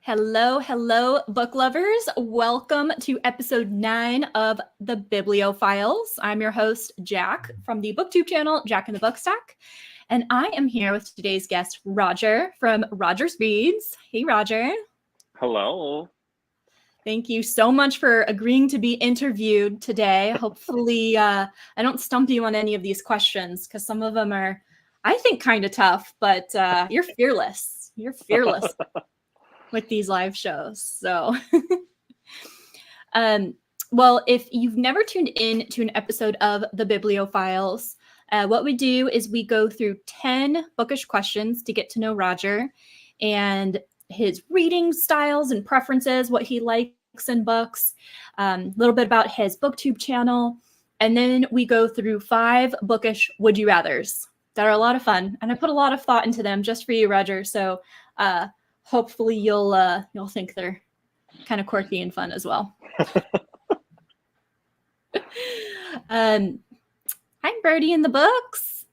Hello, hello, book lovers. Welcome to episode 9 of the Biblio Files. I'm your host, Jack, from the BookTube channel, Jack and the Bookstack. And I am here with today's guest, Rodger from Rodger's Reads. Hey, Rodger. Hello. Thank you so much for agreeing to be interviewed today. Hopefully, I don't stump you on any of these questions because some of them are, I think, kind of tough, but you're fearless. You're fearless with these live shows. So, well, if you've never tuned in to an episode of the Biblio Files, what we do is we go through 10 bookish questions to get to know Rodger and his reading styles and preferences, what he likes in books, a little bit about his BookTube channel, and then we go through 5 bookish would you rathers that are a lot of fun, and I put a lot of thought into them just for you, Rodger. So hopefully you'll think they're kind of quirky and fun as well. I'm Birdie in the books.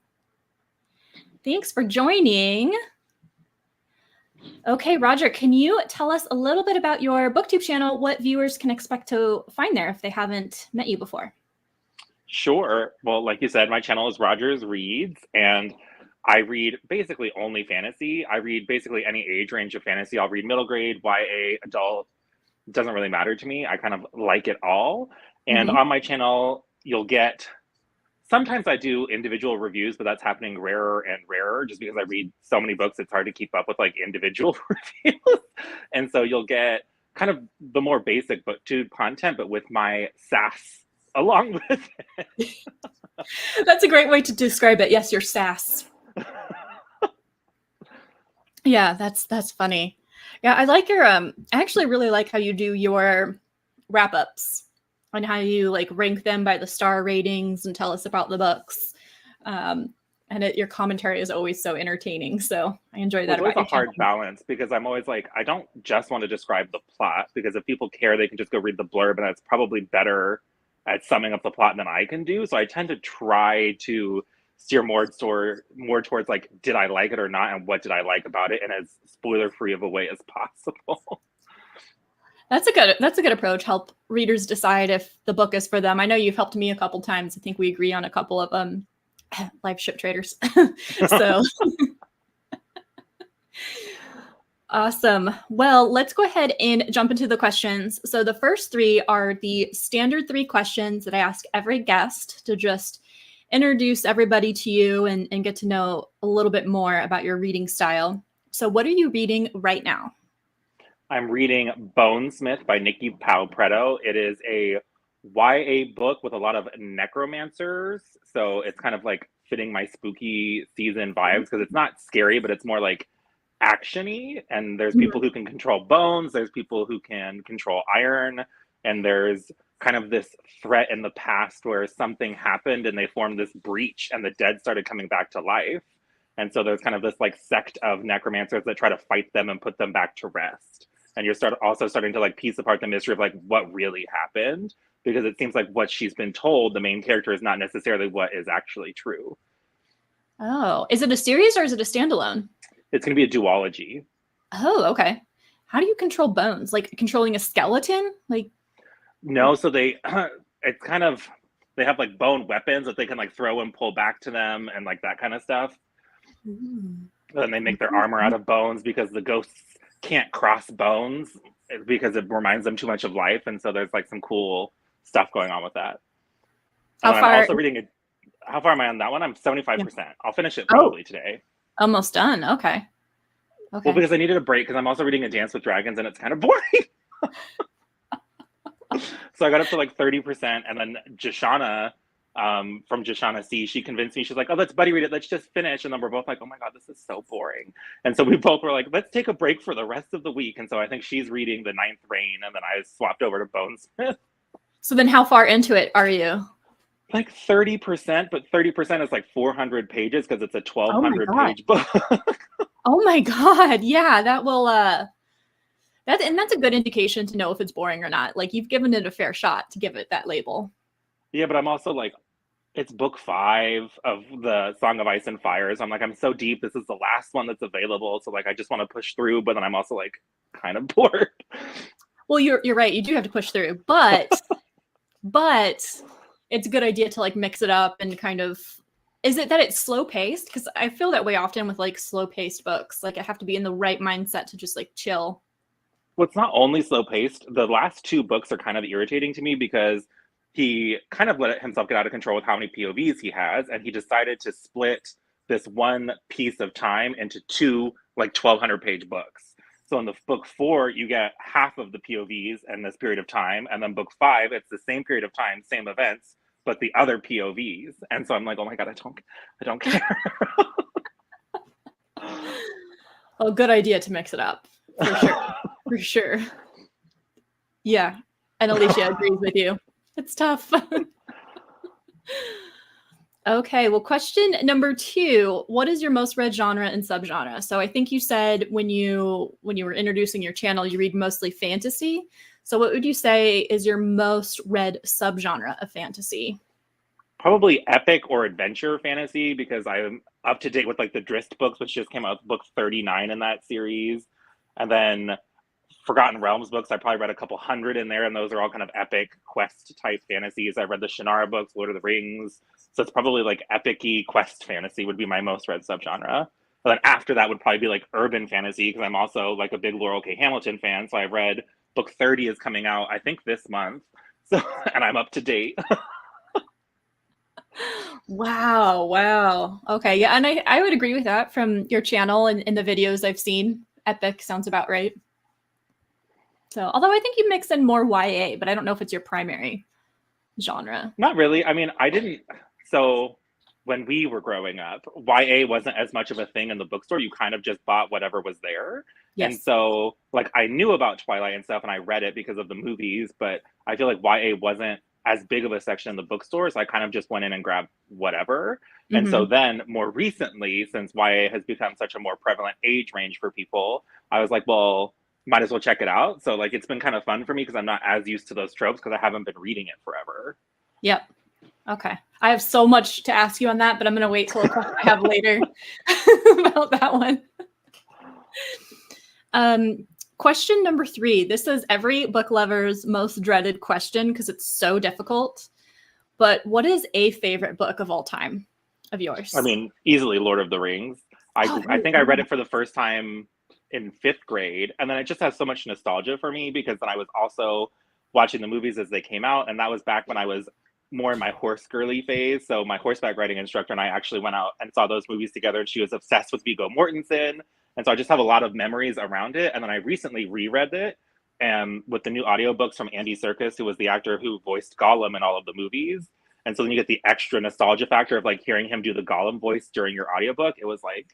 Thanks for joining. Okay, Rodger, can you tell us a little bit about your BookTube channel, what viewers can expect to find there if they haven't met you before? Sure. Well, like you said, my channel is Rodger's Reads, and I read basically only fantasy. I read basically any age range of fantasy. I'll read middle grade, YA, adult. It doesn't really matter to me. I kind of like it all. And on my channel, you'll get, sometimes I do individual reviews, but that's happening rarer and rarer just because I read so many books, it's hard to keep up with like individual reviews. And so you'll get kind of the more basic BookTube content, but with my sass along with it. That's a great way to describe it. Yes, your sass. Yeah, that's funny. Yeah, I like your I actually really like how you do your wrap-ups on how you like rank them by the star ratings and tell us about the books. Your commentary is always so entertaining. So I enjoy that. It's always a hard balance because I'm always like, I don't just want to describe the plot, because if people care, they can just go read the blurb, and that's probably better at summing up the plot than I can do. So I tend to try to steer more towards like, did I like it or not, and what did I like about it, in as spoiler-free of a way as possible. That's a good approach. Help readers decide if the book is for them. I know you've helped me a couple times. I think we agree on a couple of live ship traders. So awesome. Well, let's go ahead and jump into the questions. So the first 3 are the standard 3 questions that I ask every guest to just introduce everybody to you and get to know a little bit more about your reading style. So what are you reading right now? I'm reading Bonesmith by Nikki Powell-Preto. It is a YA book with a lot of necromancers. So it's kind of like fitting my spooky season vibes, because it's not scary, but it's more like action-y. And there's people who can control bones. There's people who can control iron. And there's kind of this threat in the past where something happened and they formed this breach and the dead started coming back to life. And so there's kind of this like sect of necromancers that try to fight them and put them back to rest. And you're also starting to like piece apart the mystery of like what really happened, because it seems like what she's been told, the main character, is not necessarily what is actually true. Oh, is it a series or is it a standalone? It's going to be a duology. Oh, okay. How do you control bones? Like controlling a skeleton? Like, no, so they it's kind of, they have like bone weapons that they can like throw and pull back to them and like that kind of stuff. And they make their armor out of bones because the ghosts can't cross bones because it reminds them too much of life. And so there's like some cool stuff going on with that. I'm also reading how far am I on that one? I'm 75%. I'll finish it probably today. Almost done. Okay. Well, because I needed a break, because I'm also reading A Dance with Dragons and it's kind of boring. So I got up to like 30%, and then Jashana from Jashana C, she convinced me. She's like, oh, let's buddy read it. Let's just finish. And then we're both like, oh my God, this is so boring. And so we both were like, let's take a break for the rest of the week. And so I think she's reading The Ninth Reign, and then I swapped over to Bonesmith. So then how far into it are you? Like 30%, but 30% is like 400 pages because it's a 1,200 page book. Oh my God. Yeah, that will, that's a good indication to know if it's boring or not. Like, you've given it a fair shot to give it that label. Yeah, but I'm also like, it's book 5 of the Song of Ice and Fire. So I'm like, I'm so deep. This is the last one that's available. So like, I just want to push through. But then I'm also like, kind of bored. Well, you're right. You do have to push through, but it's a good idea to like mix it up and kind of. Is it that it's slow paced? Because I feel that way often with like slow paced books. Like I have to be in the right mindset to just like chill. Well, it's not only slow paced. The last two books are kind of irritating to me because he kind of let himself get out of control with how many POVs he has, and he decided to split this one piece of time into two like 1,200-page books. So in the book 4, you get half of the POVs in this period of time, and then book 5, it's the same period of time, same events, but the other POVs. And so I'm like, oh my god, I don't care. Well, good idea to mix it up for sure. For sure. Yeah. And Alicia agrees with you. It's tough. Okay. Well, question number 2, what is your most read genre and subgenre? So I think you said when you were introducing your channel, you read mostly fantasy. So what would you say is your most read subgenre of fantasy? Probably epic or adventure fantasy, because I'm up to date with like the Drizzt books, which just came out, book 39 in that series. And then Forgotten Realms books, I probably read a couple hundred in there, and those are all kind of epic quest type fantasies. I read the Shannara books, Lord of the Rings. So it's probably like epic-y quest fantasy would be my most read subgenre. But then after that would probably be like urban fantasy, because I'm also like a big Laurel K. Hamilton fan. So I read book 30 is coming out, I think, this month. So, and I'm up to date. Wow. Okay. Yeah. And I would agree with that from your channel and in the videos I've seen. Epic sounds about right. So, although I think you mix in more YA, but I don't know if it's your primary genre. Not really. I mean, I didn't. So when we were growing up, YA wasn't as much of a thing in the bookstore. You kind of just bought whatever was there. Yes. And so, like, I knew about Twilight and stuff, and I read it because of the movies, but I feel like YA wasn't as big of a section in the bookstore, so I kind of just went in and grabbed whatever. Mm-hmm. And so then, more recently, since YA has become such a more prevalent age range for people, I was like, well, might as well check it out. So, like, it's been kind of fun for me because I'm not as used to those tropes because I haven't been reading it forever. Yep. Okay. I have so much to ask you on that, but I'm going to wait till I have later about that one. Question number 3. This is every book lover's most dreaded question because it's so difficult. But what is a favorite book of all time of yours? I mean, easily Lord of the Rings. I think I read it for the first time in 5th grade, and then it just has so much nostalgia for me because then I was also watching the movies as they came out, and that was back when I was more in my horse girly phase. So my horseback riding instructor and I actually went out and saw those movies together, and she was obsessed with Viggo Mortensen. And so I just have a lot of memories around it. And then I recently reread it with the new audiobooks from Andy Serkis, who was the actor who voiced Gollum in all of the movies. And so then you get the extra nostalgia factor of like hearing him do the Gollum voice during your audiobook. It was like...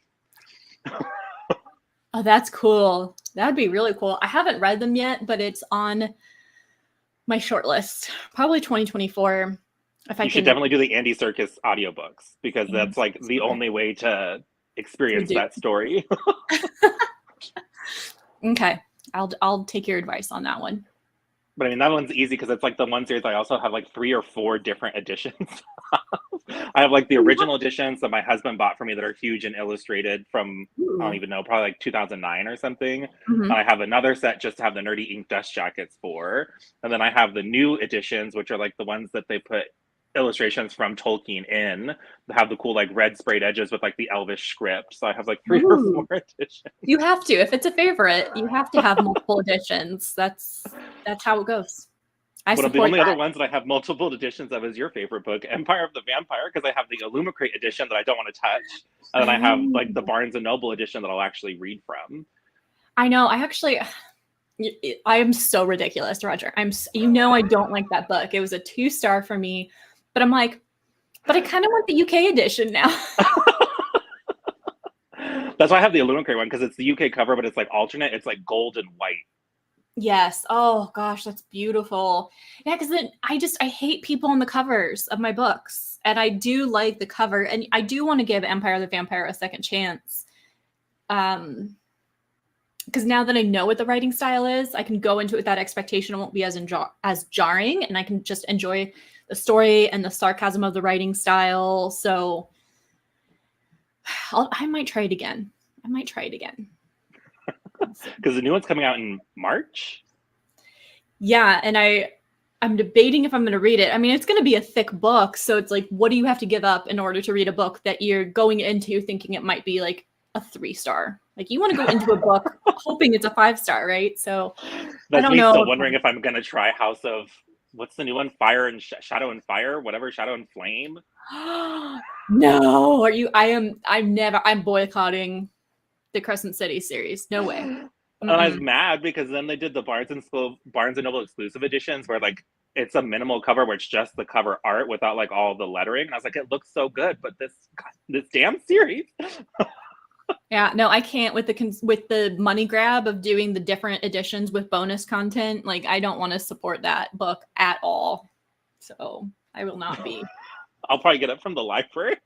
Oh, that's cool. That'd be really cool. I haven't read them yet, but it's on my short list. Probably 2024. You should definitely do the Andy Serkis audiobooks because that's like the only way to experience that story. Okay. I'll take your advice on that one. But I mean, that one's easy because it's like the one series I also have like 3 or 4 different editions. I have like the original editions that my husband bought for me that are huge and illustrated from, I don't even know, probably like 2009 or something. Mm-hmm. And I have another set just to have the nerdy ink dust jackets for. And then I have the new editions, which are like the ones that they put illustrations from Tolkien in, have the cool like red sprayed edges with like the Elvish script. So I have like 3 or 4 editions. You have to. If it's a favorite, you have to have multiple editions. That's how it goes. One of the only other ones that I have multiple editions of is your favorite book, Empire of the Vampire, because I have the Illumicrate edition that I don't want to touch. And then I have like the Barnes and Noble edition that I'll actually read from. I know. I am so ridiculous, Rodger. I don't like that book. It was a 2-star for me. But I'm like, but I kind of want the UK edition now. That's why I have the Illumicrate one, because it's the UK cover, but it's like alternate. It's like gold and white. Yes. Oh gosh, that's beautiful. Yeah, because then I hate people on the covers of my books. And I do like the cover. And I do want to give Empire of the Vampire a second chance. Because now that I know what the writing style is, I can go into it with that expectation. It won't be as jarring, and I can just enjoy the story and the sarcasm of the writing style. So I might try it again. Because the new one's coming out in March. Yeah, and I'm debating if I'm going to read it. I mean, it's going to be a thick book, so it's like, what do you have to give up in order to read a book that you're going into thinking it might be like a 3-star? Like, you want to go into a book hoping it's a 5-star, right? So That's I don't me know. still wondering if I'm gonna try House of, what's the new one? Fire and Shadow and Fire, whatever, Shadow and Flame. No, I'm boycotting the Crescent City series. No way. And I was mad because then they did the Barnes and Noble exclusive editions where like it's a minimal cover where it's just the cover art without like all the lettering. And I was like, it looks so good, but this damn series. Yeah, no, I can't with the money grab of doing the different editions with bonus content. Like, I don't want to support that book at all. So I will not be. I'll probably get it from the library.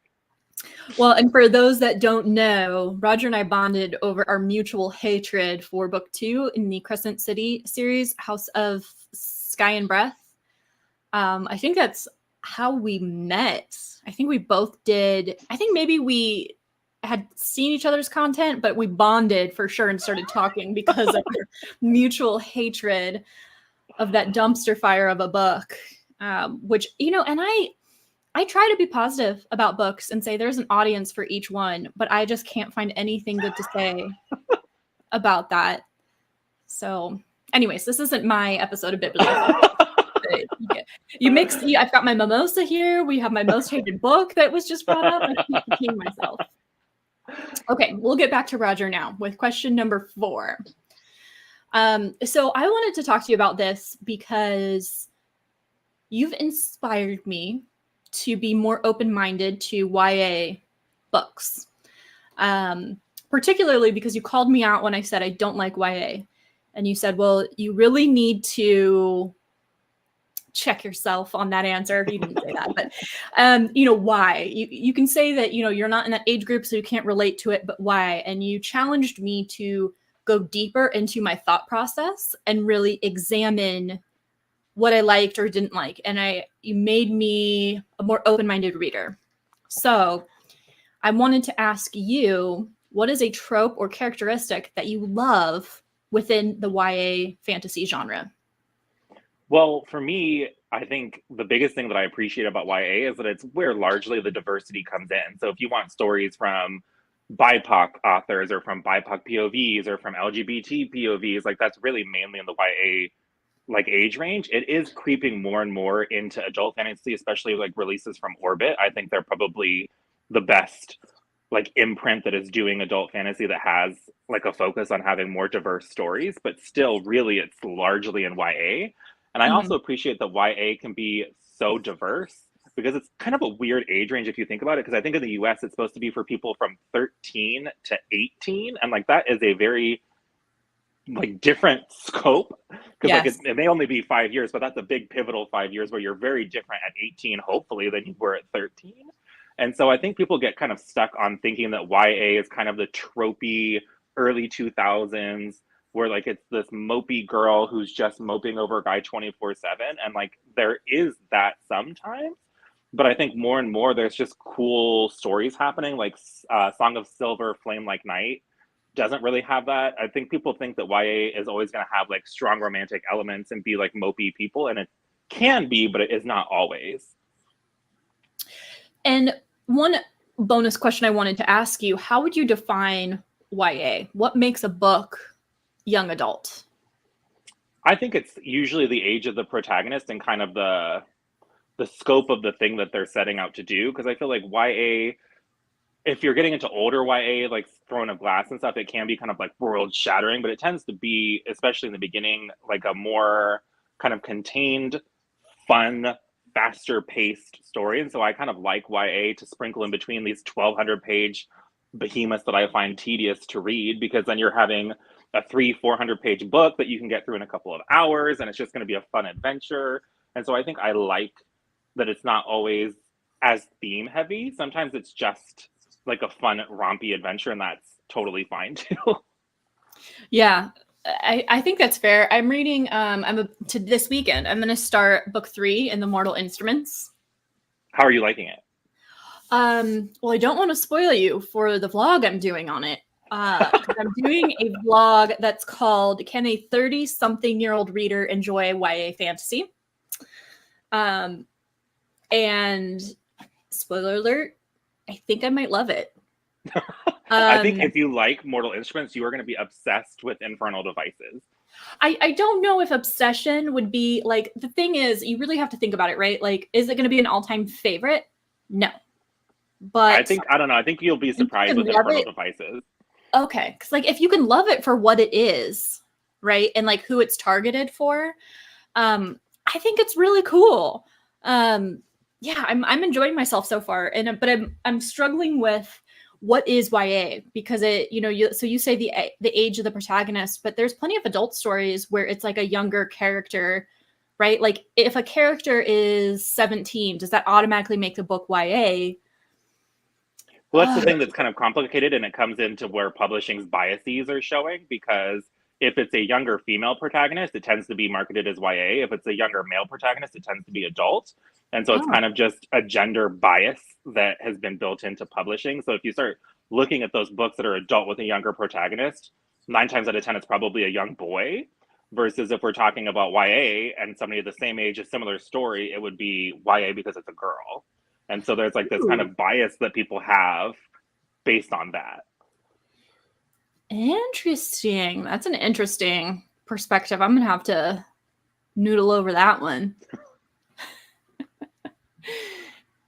Well, and for those that don't know, Rodger and I bonded over our mutual hatred for book 2 in the Crescent City series, House of Sky and Breath. I think that's how we met. I think we both did. I think maybe we had seen each other's content, but we bonded for sure and started talking because of our mutual hatred of that dumpster fire of a book. Which, and I try to be positive about books and say there's an audience for each one, but I just can't find anything good to say about that. So, anyways, this isn't my episode of Biblio. I've got my mimosa here. We have my most hated book that was just brought up. I can't contain myself. Okay, we'll get back to Rodger now with question number 4. So I wanted to talk to you about this because you've inspired me to be more open-minded to YA books. Particularly because you called me out when I said I don't like YA. And you said, well, you really need to check yourself on that answer. You didn't say that, but why? You can say that, you're not in that age group, so you can't relate to it, but why? And you challenged me to go deeper into my thought process and really examine what I liked or didn't like. And you made me a more open-minded reader. So I wanted to ask you, what is a trope or characteristic that you love within the YA fantasy genre? Well, for me, I think the biggest thing that I appreciate about YA is that it's where largely the diversity comes in. So if you want stories from BIPOC authors or from BIPOC POVs or from LGBT POVs, like that's really mainly in the YA like age range. It is creeping more and more into adult fantasy, especially like releases from Orbit. I think they're probably the best like imprint that is doing adult fantasy that has like a focus on having more diverse stories, but still really it's largely in YA. And I also appreciate that YA can be so diverse because it's kind of a weird age range if you think about it. Because I think in the US, it's supposed to be for people from 13 to 18. And like that is a very like different scope. Because Yes. like it may only be 5 years, but that's a big pivotal 5 years where you're very different at 18, hopefully, than you were at 13. And so I think people get kind of stuck on thinking that YA is kind of the tropey early 2000s where like it's this mopey girl who's just moping over a guy 24/7. And like there is that sometimes, but I think more and more there's just cool stories happening, like Song of Silver, Flame Like Night doesn't really have that. I think people think that YA is always going to have like strong romantic elements and be like mopey people, and it can be, but it is not always. And one bonus question I wanted to ask you, how would you define YA? What makes a book young adult? I think it's usually the age of the protagonist and kind of the scope of the thing that they're setting out to do. Because I feel like YA, if you're getting into older YA, like Throne of Glass and stuff, it can be kind of like world shattering, but it tends to be, especially in the beginning, like a more kind of contained, fun, faster paced story. And so I kind of like YA to sprinkle in between these 1,200 page behemoths that I find tedious to read, because then you're having a 300-400 page book that you can get through in a couple of hours, and it's just going to be a fun adventure. And so I think I like that it's not always as theme heavy. Sometimes it's just like a fun rompy adventure, and that's totally fine too. Yeah, I think that's fair. I'm reading this weekend I'm going to start book 3 in the Mortal Instruments. How are you liking it? Well, I don't want to spoil you for the vlog I'm doing on it. 'Cause I'm doing a vlog that's called "Can a 30-something-year-old reader enjoy YA fantasy?" And spoiler alert, I think I might love it. I think if you like Mortal Instruments, you are going to be obsessed with Infernal Devices. I don't know if obsession would be like, the thing is, you really have to think about it, right? Like, is it going to be an all-time favorite? No. But I don't know. I think you'll be surprised with Infernal Devices. Okay. Because, like, if you can love it for what it is, right? And, like, who it's targeted for, I think it's really cool. Yeah, I'm enjoying myself so far. But I'm struggling with what is YA, because it, so you say the age of the protagonist, but there's plenty of adult stories where it's like a younger character, right? Like, if a character is 17, does that automatically make the book YA? Well, that's the thing that's kind of complicated, and it comes into where publishing's biases are showing, because if it's a younger female protagonist, it tends to be marketed as YA. If it's a younger male protagonist, it tends to be adult. And so it's kind of just a gender bias that has been built into publishing. So if you start looking at those books that are adult with a younger protagonist, 9 times out of 10, it's probably a young boy. Versus if we're talking about YA and somebody of the same age, a similar story, it would be YA because it's a girl. And so there's like this kind of bias that people have based on that. Interesting. That's an interesting perspective. I'm going to have to noodle over that one.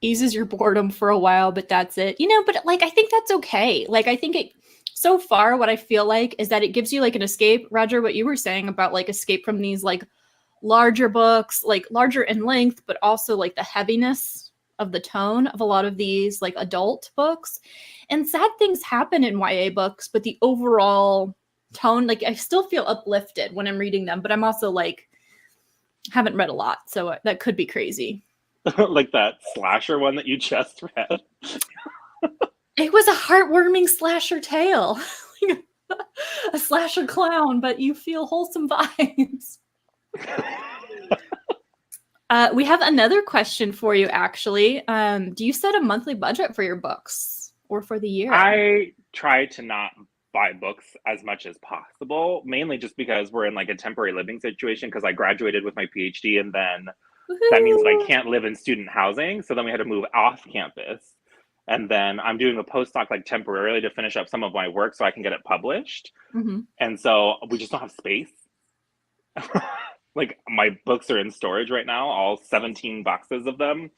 Eases your boredom for a while, but that's it. But like, I think that's okay. Like, I think so far, what I feel like is that it gives you like an escape. Rodger, what you were saying about like escape from these like larger books, like larger in length, but also like the heaviness of the tone of a lot of these like adult books. And sad things happen in YA books, but the overall tone, like, I still feel uplifted when I'm reading them, but I'm also like, haven't read a lot, so that could be crazy. Like that slasher one that you just read. It was a heartwarming slasher tale. A slasher clown, but you feel wholesome vibes. We have another question for you, actually. Do you set a monthly budget for your books or for the year? I try to not buy books as much as possible, mainly just because we're in like a temporary living situation, because I graduated with my PhD, and then that means that I can't live in student housing. So then we had to move off campus. And then I'm doing a postdoc like temporarily to finish up some of my work so I can get it published. Mm-hmm. And so we just don't have space. Like, my books are in storage right now, all 17 boxes of them.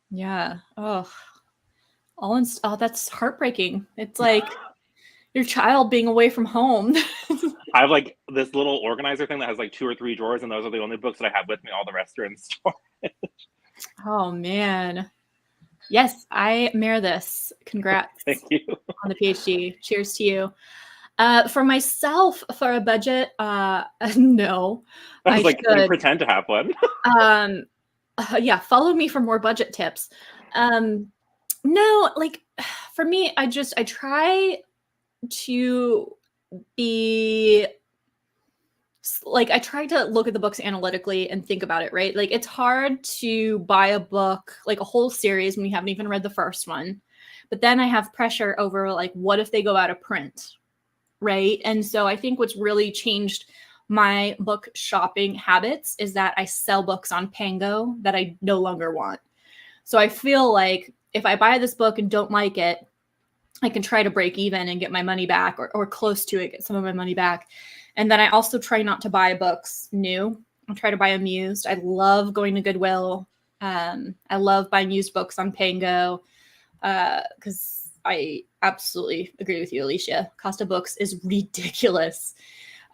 Yeah. Oh, that's heartbreaking. It's like your child being away from home. I have like this little organizer thing that has like 2 or 3 drawers, and those are the only books that I have with me. All the rest are in storage. Oh, man. Yes, I mirror this. Congrats. Thank you. On the PhD. Cheers to you. For myself, for a budget, no. I was like, we pretend to have one. Yeah, follow me for more budget tips. No, like, for me, I try to be like, I try to look at the books analytically and think about it, right? Like, it's hard to buy a book, like a whole series, when you haven't even read the first one. But then I have pressure over, like, what if they go out of print, right? And so I think what's really changed my book shopping habits is that I sell books on Pango that I no longer want. So I feel like if I buy this book and don't like it, I can try to break even and get my money back, or close to it, get some of my money back. And then I also try not to buy books new. I try to buy them used. I love going to Goodwill. I love buying used books on Pango, because I absolutely agree with you, Alicia. Cost of books is ridiculous.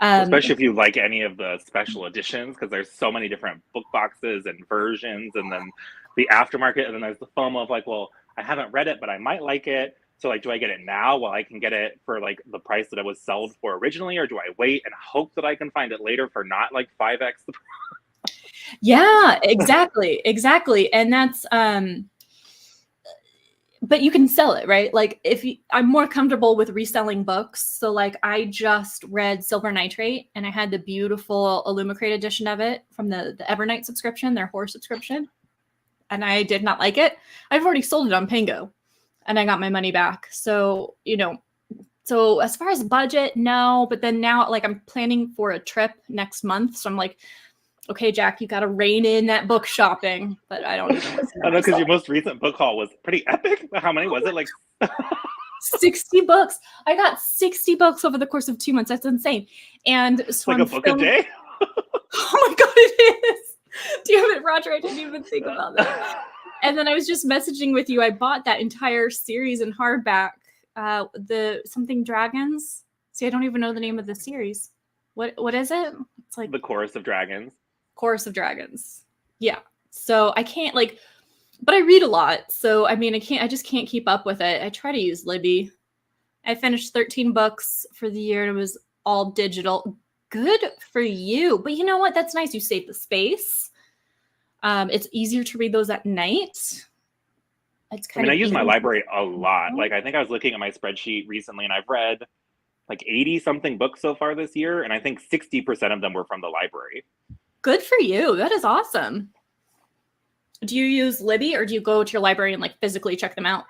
Especially if you like any of the special editions, because there's so many different book boxes and versions, and then the aftermarket, and then there's the FOMO of like, well, I haven't read it, but I might like it. So like, do I get it now while I can get it for like the price that it was sold for originally, or do I wait and hope that I can find it later for not like 5x the price? Yeah, exactly. And that's but you can sell it, right? Like, I'm more comfortable with reselling books. So like, I just read Silver Nitrate, and I had the beautiful Illumicrate edition of it from the Evernight subscription, their horror subscription. And I did not like it. I've already sold it on Pango, and I got my money back. So, So as far as budget, no, but then now like I'm planning for a trip next month. So I'm like, okay, Jack, you got to rein in that book shopping, but I don't even listen to I know, because myself. your most recent book haul was pretty epic. How many was it? Like 60 books. I got 60 books over the course of 2 months. That's insane. And so like I'm a book a day? Oh my God, it is. Damn it, Rodger. I didn't even think about that. And then I was just messaging with you. I bought that entire series in hardback. The something dragons. See, I don't even know the name of the series. What is it? It's like The Chorus of Dragons. Chorus of Dragons. Yeah. So I can't like, but I read a lot. So I mean, I just can't keep up with it. I try to use Libby. I finished 13 books for the year and it was all digital. Good for you. But you know what? That's nice. You save the space. It's easier to read those at night. It's kind I of use my library a lot. Like, I think I was looking at my spreadsheet recently and I've read like 80 something books so far this year. And I think 60% of them were from the library. Good for you. That is awesome. Do you use Libby or do you go to your library and like physically check them out?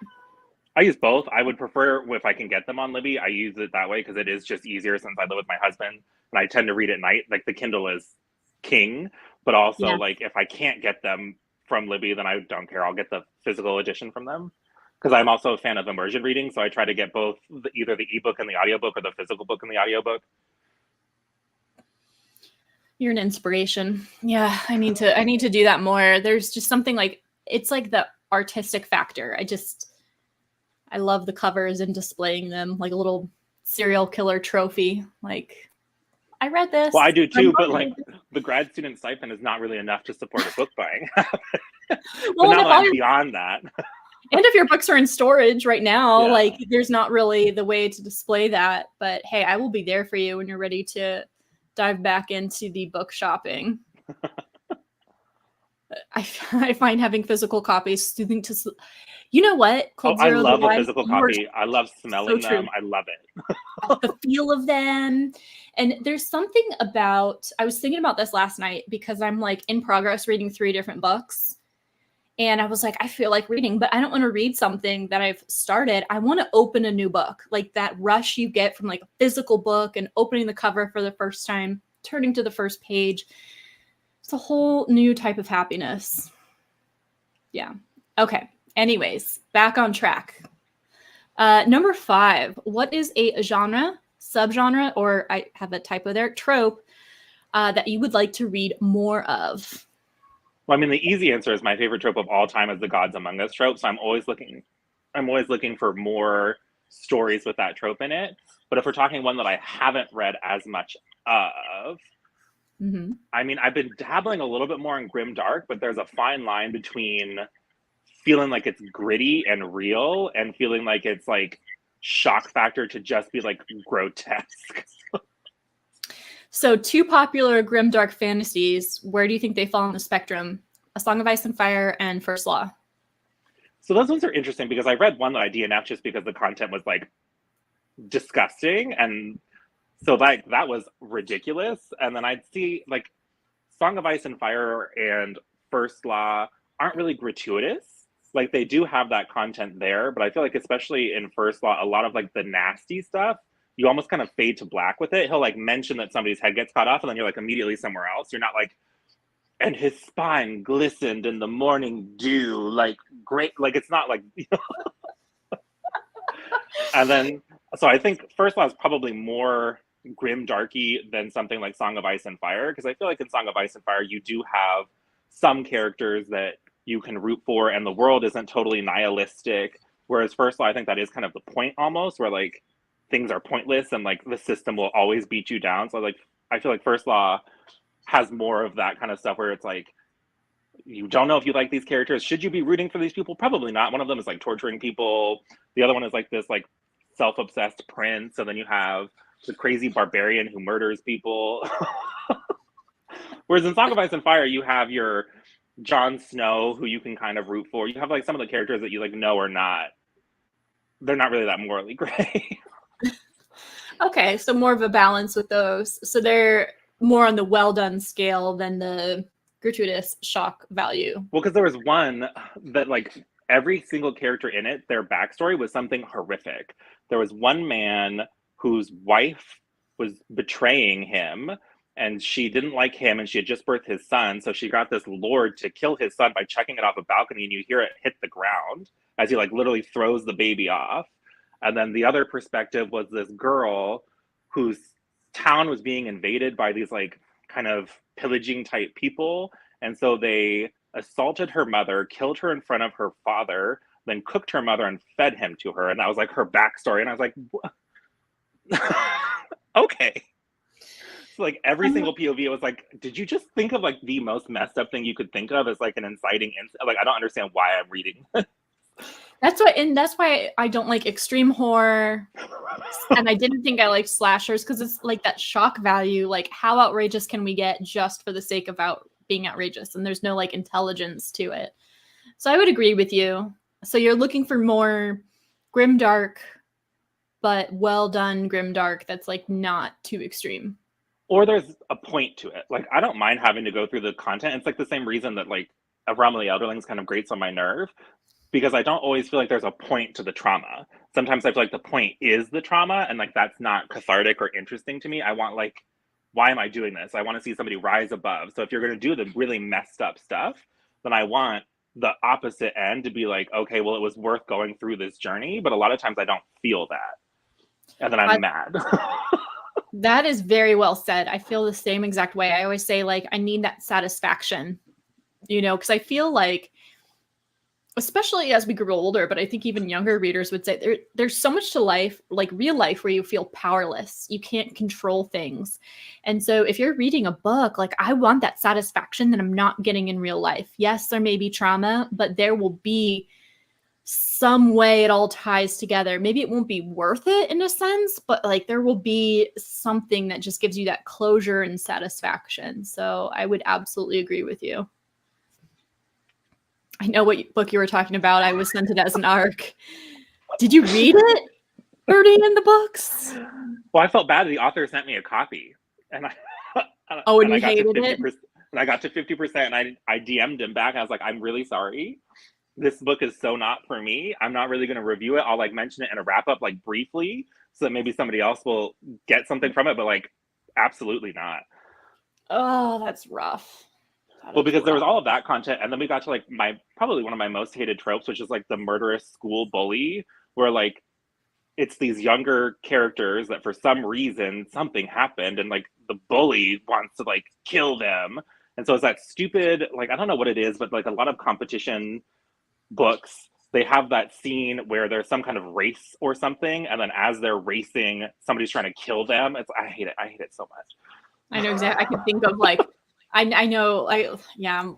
I use both. I would prefer if I can get them on Libby. I use it that way because it is just easier since I live with my husband and I tend to read at night. Like the Kindle is king, but also like if I can't get them from Libby, then I don't care. I'll get the physical edition from them because I'm also a fan of immersion reading. So I try to get both either the ebook and the audiobook or the physical book and the audiobook. You're an inspiration. Yeah, I need to do that more. There's just something like it's like the artistic factor. I love the covers and displaying them like a little serial killer trophy. Like I read this. Well, I do too, but like the grad student stipend is not really enough to support a book buying. But now that I'm beyond that. And if your books are in storage right now, like there's not really the way to display that. But hey, I will be there for you when you're ready to dive back into the book shopping. I find having physical copies soothing to sleep. You know what? Cold Zero, I love a physical copy. I love smelling them. I love it. The feel of them. And there's something about, I was thinking about this last night because I'm like in progress reading 3 different books. And I was like, I feel like reading, but I don't want to read something that I've started. I want to open a new book, like that rush you get from like a physical book and opening the cover for the first time, turning to the first page. It's a whole new type of happiness. Yeah. Okay. Anyways, back on track. Number 5, what is a genre, subgenre, or I have a typo there, trope, that you would like to read more of? Well, I mean, the easy answer is my favorite trope of all time is the Gods Among Us trope. So I'm always looking for more stories with that trope in it. But if we're talking one that I haven't read as much of, I mean, I've been dabbling a little bit more in grim dark, but there's a fine line between feeling like it's gritty and real and feeling like it's like shock factor to just be like grotesque. So 2 popular grimdark fantasies, where do you think they fall on the spectrum? A Song of Ice and Fire and First Law. So those ones are interesting because I read one that I DNF'd just because the content was like disgusting. And so like that was ridiculous. And then I'd see like Song of Ice and Fire and First Law aren't really gratuitous. Like they do have that content there, but I feel like especially in First Law, a lot of like the nasty stuff, you almost kind of fade to black with it. He'll like mention that somebody's head gets cut off and then you're like immediately somewhere else. You're not like, and his spine glistened in the morning dew, like great. Like it's not like, you know. And then, so I think First Law is probably more grim darky than something like Song of Ice and Fire. Because I feel like in Song of Ice and Fire, you do have some characters that you can root for and the world isn't totally nihilistic. Whereas First Law, I think that is kind of the point almost where like, things are pointless and like the system will always beat you down. So like I feel like First Law has more of that kind of stuff where it's like you don't know if you like these characters. Should you be rooting for these people? Probably not. One of them is like torturing people. The other one is like this like self-obsessed prince. So then you have the crazy barbarian who murders people. Whereas in Song of Ice and Fire, you have your Jon Snow who you can kind of root for. You have like some of the characters that you like know or not. They're not really that morally gray. Okay, so more of a balance with those. So they're more on the well done scale than the gratuitous shock value. Well, because there was one that like every single character in it, their backstory was something horrific. there was one man whose wife was betraying him, and she didn't like him, and she had just birthed his son, so she got this lord to kill his son by chucking it off a balcony, and you hear it hit the ground as he like literally throws the baby off. And then the other perspective was this girl whose town was being invaded by these like kind of pillaging type people, and so they assaulted her mother, killed her in front of her father, then cooked her mother and fed him to her, and that was like her backstory. And I was like, okay. So like every single POV was like, did you just think of like the most messed up thing you could think of as like an inciting incident? Like, I don't understand why I'm reading. That's why I don't like extreme horror, and I didn't think I liked slashers, because it's like that shock value. Like, how outrageous can we get just for the sake of being outrageous? And there's no like intelligence to it. So I would agree with you. So you're looking for more grimdark, but well done grimdark that's like not too extreme. Or there's a point to it. Like, I don't mind having to go through the content. It's like the same reason that like A Realm of the Elderlings kind of grates on my nerve, because I don't always feel like there's a point to the trauma. Sometimes I feel like the point is the trauma, and like that's not cathartic or interesting to me. I want like, why am I doing this? I want to see somebody rise above. So if you're going to do the really messed up stuff, then I want the opposite end to be like, okay, well, it was worth going through this journey. But a lot of times I don't feel that. And then I'm mad. That is very well said. I feel the same exact way. I always say like, I need that satisfaction, you know, because I feel like, especially as we grow older, but I think even younger readers would say there's so much to life, like real life, where you feel powerless. You can't control things. And so if you're reading a book, like I want that satisfaction that I'm not getting in real life. Yes, there may be trauma, but there will be some way it all ties together. Maybe it won't be worth it in a sense, but like there will be something that just gives you that closure and satisfaction. So I would absolutely agree with you. I know what book you were talking about. I was sent it as an ARC. Did you read it, Birdie, in the books? Well, I felt bad. The author sent me a copy, and I and you hated it. And I got to 50%, and I DM'd him back. I was like, I'm really sorry. This book is so not for me. I'm not really going to review it. I'll like mention it in a wrap up, like briefly, so that maybe somebody else will get something from it. But like, absolutely not. Oh, that's rough. Well, because there was all of that content, and then we got to like probably one of my most hated tropes, which is like the murderous school bully, where like it's these younger characters that for some reason something happened, and like the bully wants to like kill them, and so it's that stupid, like I don't know what it is, but like a lot of competition books, they have that scene where there's some kind of race or something, and then as they're racing, somebody's trying to kill them. I hate it so much. I know exactly. I can think of like. I know,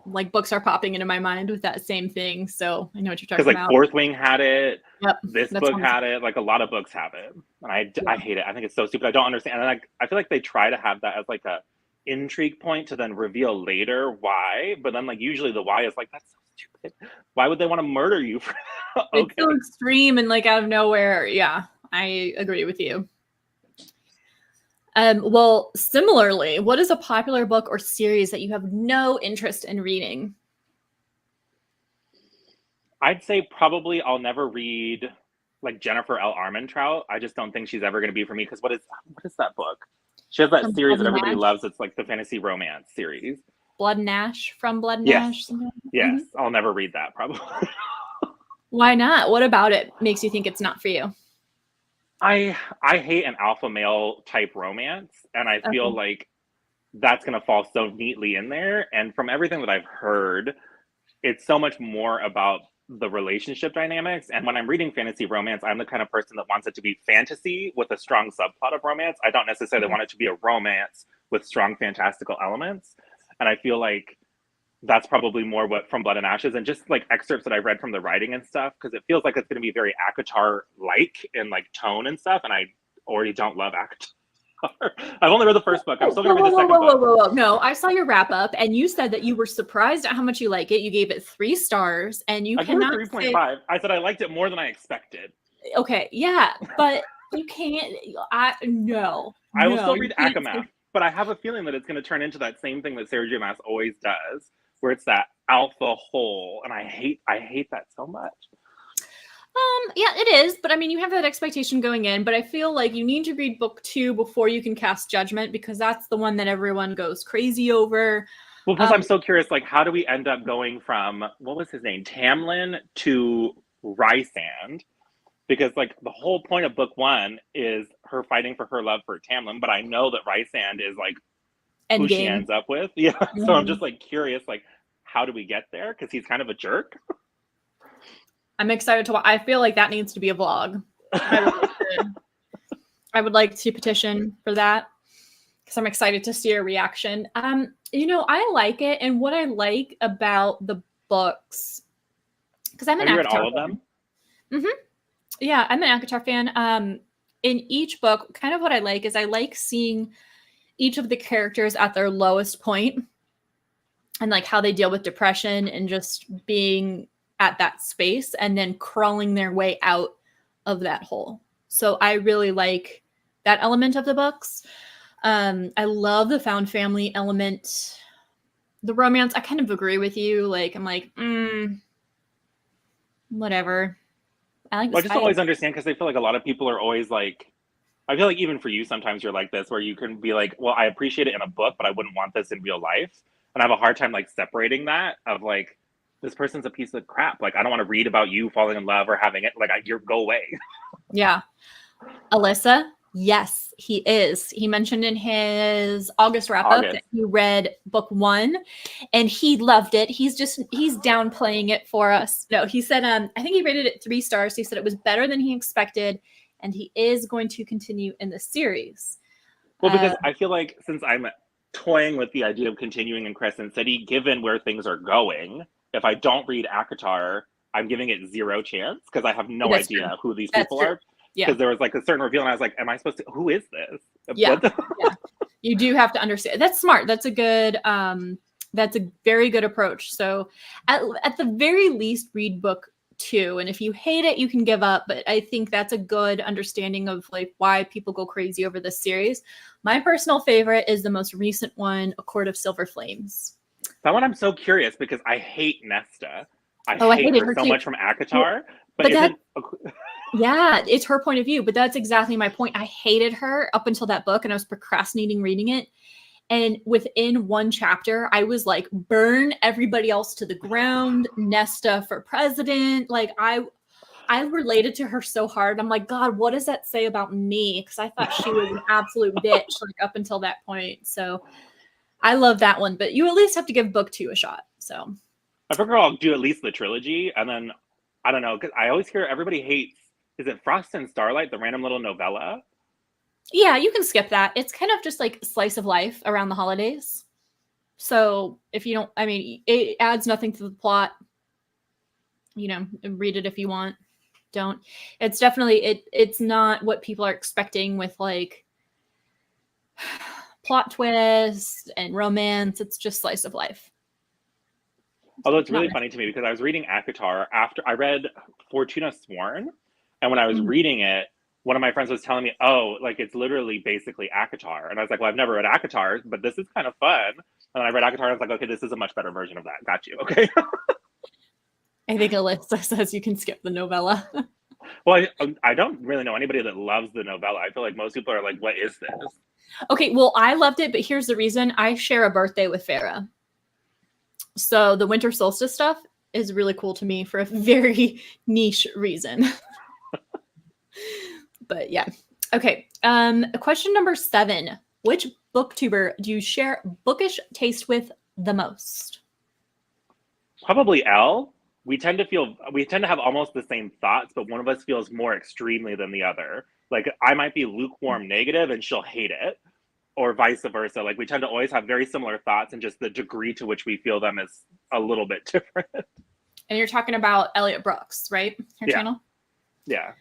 like books are popping into my mind with that same thing. So I know what you're talking about. Because like Fourth Wing had it. Yep. This book had it. Like a lot of books have it. And I hate it. I think it's so stupid. I don't understand. And like, I feel like they try to have that as like a intrigue point to then reveal later why. But then like usually the why is like, that's so stupid. Why would they want to murder you? Okay. It's so extreme and like out of nowhere. Yeah, I agree with you. Well, similarly, what is a popular book or series that you have no interest in reading? I'd say probably I'll never read like Jennifer L. Armentrout. I just don't think she's ever going to be for me, because what is that book? She has that From series Blood that everybody and Ash? loves. It's like the fantasy romance series. Blood and Ash, from Blood and Yes. Ash? Yes, I'll never read that probably. Why not? What about it makes you think it's not for you? I hate an alpha male type romance, and I feel like that's going to fall so neatly in there. And from everything that I've heard, it's so much more about the relationship dynamics. And when I'm reading fantasy romance, I'm the kind of person that wants it to be fantasy with a strong subplot of romance. I don't necessarily want it to be a romance with strong fantastical elements. And I feel like that's probably more what From Blood and Ashes, and just like excerpts that I've read from the writing and stuff, because it feels like it's going to be very ACOTAR-like in like tone and stuff, and I already don't love ACOTAR. I've only read the first book. I'm still going to read the second book. Whoa. No, I saw your wrap up, and you said that you were surprised at how much you like it. You gave it 3 stars, and you cannot gave it 3.5. I said I liked it more than I expected. Okay, yeah, but you can't. No. I will still read Akamath, but I have a feeling that it's going to turn into that same thing that Sarah J. Maas always does, where it's that alpha hole, and I hate that so much. Yeah, it is, but I mean, you have that expectation going in, but I feel like you need to read book 2 before you can cast judgment, because that's the one that everyone goes crazy over. Well, plus I'm so curious, like, how do we end up going from, what was his name, Tamlin to Rysand? Because, like, the whole point of book 1 is her fighting for her love for Tamlin, but I know that Rysand is, like, who she Endgame. ends up with. Yeah, so I'm just, like, curious, like, how do we get there? Because he's kind of a jerk. I'm excited to watch. I feel like that needs to be a vlog. I would like to petition for that, because I'm excited to see a reaction. You know, I like it, and what I like about the books, because I'm an Have you read ACOTAR all of them? Mm-hmm. Yeah, I'm an ACOTAR fan. In each book, kind of what I like is I like seeing each of the characters at their lowest point, and like how they deal with depression and just being at that space and then crawling their way out of that hole. So I really like that element of the books. I love the found family element. The romance, I kind of agree with you. Like, I'm like, whatever. I like Well, I this just fight. always understand, because I feel like a lot of people are always like, I feel like even for you, sometimes you're like this, where you can be like, well, I appreciate it in a book, but I wouldn't want this in real life. And I have a hard time, like, separating that of, like, this person's a piece of crap. Like, I don't want to read about you falling in love or having it. Like, you're go away. Yeah. Alyssa, yes, he is. He mentioned in his August wrap up that he read book 1 and he loved it. He's downplaying it for us. No, he said, I think he rated it 3 stars. He said it was better than he expected, and he is going to continue in the series. Well, because I feel like, since I'm toying with the idea of continuing in Crescent City, given where things are going, if I don't read ACOTAR, I'm giving it 0 chance, because I have no idea who these people are. Yeah. Because there was, like, a certain reveal, and I was like, am I supposed to, who is this? Yeah. Yeah. You do have to understand. That's smart. That's a very good approach. So at the very least, read book 2. And if you hate it, you can give up. But I think that's a good understanding of like why people go crazy over this series. My personal favorite is the most recent one, A Court of Silver Flames. That one I'm so curious, because I hate Nesta. I hate her so much from ACOTAR. But yeah, it's her point of view. But that's exactly my point. I hated her up until that book, and I was procrastinating reading it. And within 1 chapter, I was like, burn everybody else to the ground, Nesta for president. Like, I related to her so hard. I'm like, God, what does that say about me? Because I thought she was an absolute bitch, like, up until that point. So I love that one. But you at least have to give book 2 a shot. So I figure I'll do at least the trilogy. And then, I don't know, because I always hear everybody hates, is it Frost and Starlight, the random little novella? Yeah, you can skip that. It's kind of just like slice of life around the holidays. So if you don't, I mean, it adds nothing to the plot. You know, read it if you want. Don't. It's definitely, it's not what people are expecting with like plot twists and romance. It's just slice of life. Although it's really funny to me, because I was reading ACOTAR after I read Fortuna Sworn. And when I was reading it, one of my friends was telling me, oh, like, it's literally basically ACOTAR. And I was like, well, I've never read ACOTAR, but this is kind of fun. And I read ACOTAR, and I was like, okay, this is a much better version of that. Got you. Okay. I think Alyssa says you can skip the novella. Well, I don't really know anybody that loves the novella. I feel like most people are like, what is this? Okay, well, I loved it, but here's the reason. I share a birthday with Farah. So the winter solstice stuff is really cool to me for a very niche reason. But yeah. Okay. Question number 7. Which booktuber do you share bookish taste with the most? Probably Elle. We tend to have almost the same thoughts, but one of us feels more extremely than the other. Like, I might be lukewarm negative and she'll hate it, or vice versa. Like, we tend to always have very similar thoughts, and just the degree to which we feel them is a little bit different. And you're talking about Elliot Brooks, right? Her channel? Yeah.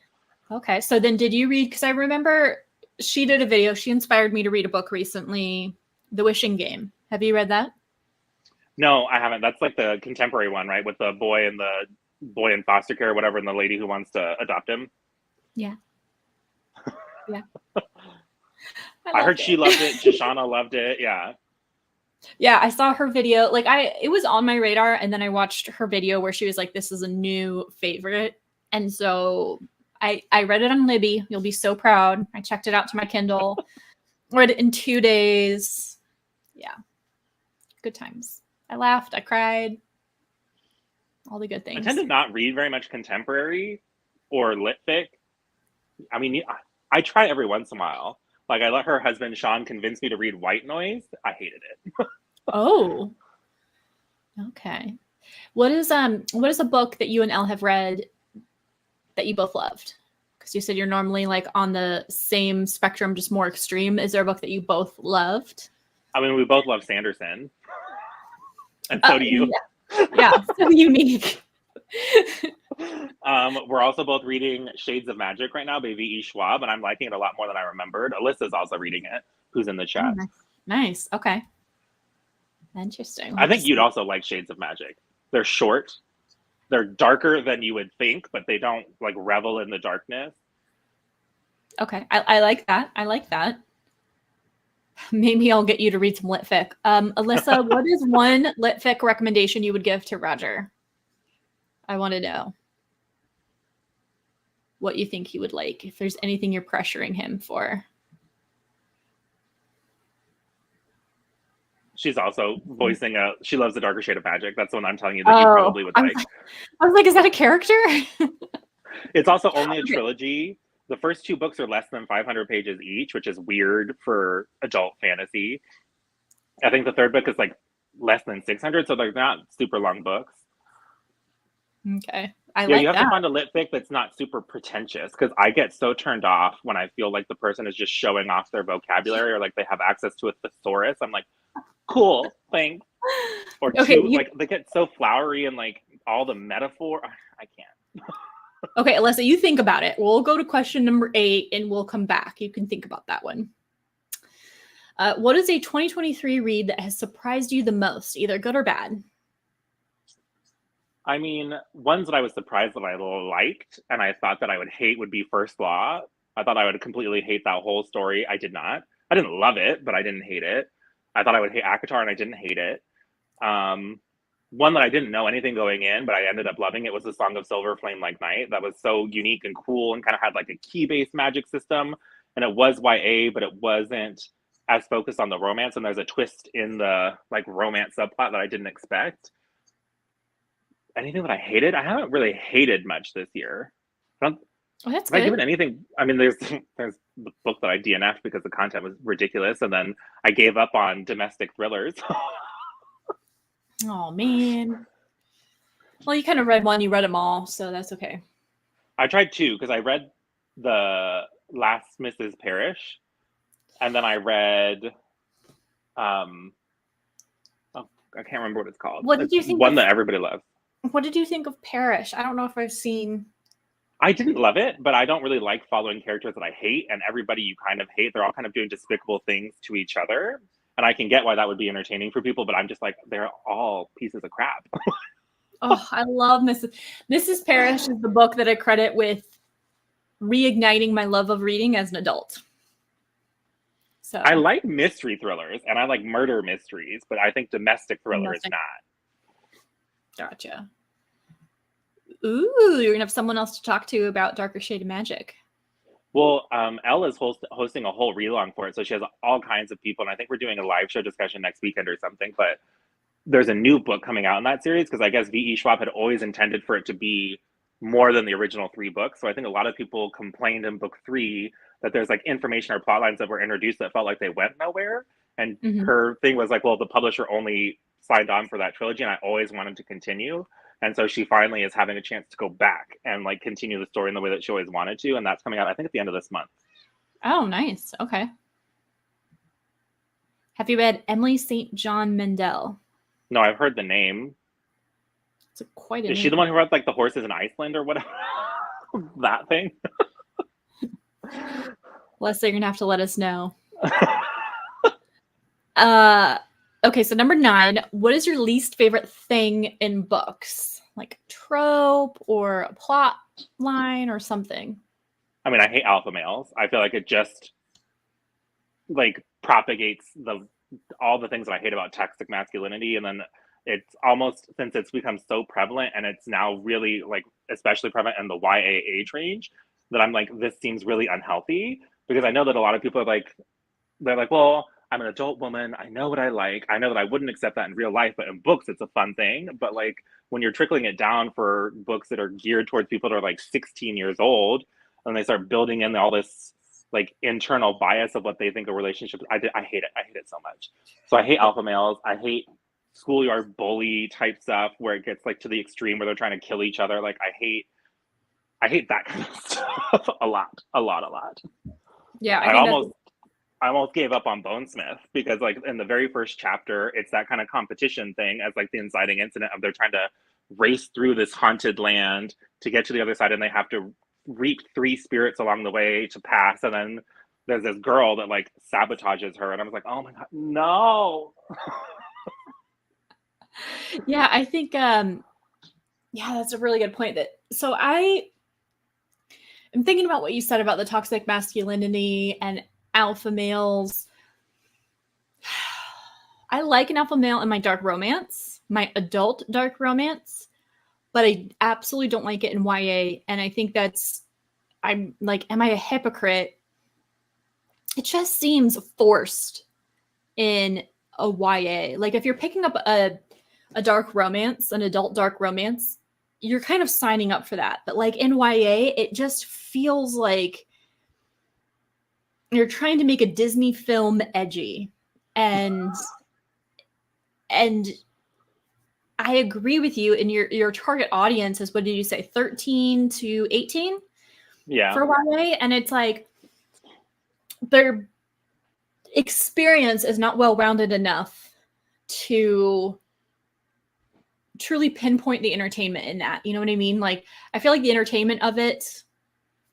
Okay. So then did you read, because I remember she did a video. She inspired me to read a book recently, The Wishing Game. Have you read that? No, I haven't. That's like the contemporary one, right? With the boy in foster care or whatever, and the lady who wants to adopt him. Yeah. Yeah. I heard she loved it. Shoshana loved it. Yeah. Yeah, I saw her video. Like, it was on my radar, and then I watched her video where she was like, this is a new favorite. And so I read it on Libby. You'll be so proud. I checked it out to my Kindle. Read it in 2 days. Yeah. Good times. I laughed. I cried. All the good things. I tend to not read very much contemporary or lit fic. I mean, I try every once in a while. Like, I let her husband Sean convince me to read White Noise. I hated it. Oh. Okay. What is a book that you and Elle have read that you both loved? Because you said you're normally like on the same spectrum, just more extreme. Is there a book that you both loved? I mean, we both love Sanderson. And so do you. Yeah, so unique. We're also both reading Shades of Magic right now by V.E. Schwab, and I'm liking it a lot more than I remembered. Alyssa's also reading it, who's in the chat. Oh, nice. Okay. Interesting. I think you'd also like Shades of Magic. They're short. They're darker than you would think, but they don't like revel in the darkness. Okay. I like that. I like that. Maybe I'll get you to read some lit fic. Alyssa, what is one lit fic recommendation you would give to Rodger? I want to know what you think he would like, if there's anything you're pressuring him for. She's also voicing she loves The Darker Shade of Magic. That's the one I'm telling you that you probably would like. I was like, is that a character? It's also only a trilogy. The first 2 books are less than 500 pages each, which is weird for adult fantasy. I think the 3rd book is like less than 600, so they're not super long books. Okay. You have to find a lit fic that's not super pretentious, because I get so turned off when I feel like the person is just showing off their vocabulary or like they have access to a thesaurus. I'm like, cool, thanks. Or like they get so flowery and like all the metaphor. I can't. Okay, Alyssa, you think about it. We'll go to question number 8 and we'll come back. You can think about that one. What is a 2023 read that has surprised you the most, either good or bad? I mean, ones that I was surprised that I liked and I thought that I would hate would be First Law. I thought I would completely hate that whole story. I did not. I didn't love it, but I didn't hate it. I thought I would hate ACOTAR and I didn't hate it. One that I didn't know anything going in, but I ended up loving it was The Song of Silver Flame Like Night. That was so unique and cool and kind of had like a key-based magic system. And it was YA, but it wasn't as focused on the romance. And there's a twist in the like romance subplot that I didn't expect. Anything that I hated? I haven't really hated much this year. That's good. I given anything? I mean, there's the book that I DNF'd because the content was ridiculous, and then I gave up on domestic thrillers. Oh man. Well, you kind of read one. You read them all, so that's okay. I tried 2 because I read the Last Mrs. Parrish, and then I read I can't remember what it's called. What did you think? One that everybody loves. What did you think of Parrish? I don't know if I've seen. I didn't love it, but I don't really like following characters that I hate, and everybody you kind of hate, they're all kind of doing despicable things to each other. And I can get why that would be entertaining for people, but I'm just like, they're all pieces of crap. Oh, I love Mrs. Parrish is the book that I credit with reigniting my love of reading as an adult. So I like mystery thrillers and I like murder mysteries, but I think domestic thriller is not. Gotcha. Ooh, you're gonna have someone else to talk to about Darker Shade of Magic. Well, Elle is hosting a whole read-along for it, so she has all kinds of people, and I think we're doing a live show discussion next weekend or something, but there's a new book coming out in that series, because I guess V.E. Schwab had always intended for it to be more than the original 3 books, so I think a lot of people complained in book 3 that there's like information or plot lines that were introduced that felt like they went nowhere, and her thing was like, well, the publisher only signed on for that trilogy, and I always wanted to continue. And so she finally is having a chance to go back and like continue the story in the way that she always wanted to. And that's coming out, I think, at the end of this month. Oh, nice. Okay. Have you read Emily St. John Mandel? No, I've heard the name. It's quite a Is she the one who wrote like The Horses in Iceland or whatever? That thing? Leslie, you're going to have to let us know. Okay, so number 9, what is your least favorite thing in books? Like trope or a plot line or something? I mean, I hate alpha males. I feel like it just like propagates all the things that I hate about toxic masculinity, and then it's almost, since it's become so prevalent and it's now really like especially prevalent in the YA age range, that I'm like, this seems really unhealthy, because I know that a lot of people are like, they're like, well, I'm an adult woman, I know what I like, I know that I wouldn't accept that in real life, but in books it's a fun thing. But like when you're trickling it down for books that are geared towards people that are like 16 years old, and they start building in all this like internal bias of what they think a relationship is, I hate it. I hate it so much. So I hate alpha males. I hate schoolyard bully type stuff where it gets like to the extreme where they're trying to kill each other. Like I hate that kind of stuff a lot. Yeah, I almost gave up on Bonesmith, because like in the very first chapter, it's that kind of competition thing as like the inciting incident of they're trying to race through this haunted land to get to the other side, and they have to reap 3 spirits along the way to pass, and then there's this girl that like sabotages her, and I was like, oh my god, no. Yeah, I think that's a really good point. So I'm thinking about what you said about the toxic masculinity and alpha males. I like an alpha male in my dark romance, my adult dark romance, but I absolutely don't like it in YA. And I think I'm like, am I a hypocrite? It just seems forced in a YA. Like if you're picking up a dark romance, an adult dark romance, you're kind of signing up for that. But like in YA, it just feels like you're trying to make a Disney film edgy. And I agree with you. And your target audience is, what did you say, 13 to 18? Yeah. For YA. And it's like their experience is not well-rounded enough to truly pinpoint the entertainment in that. You know what I mean? Like, I feel like the entertainment of it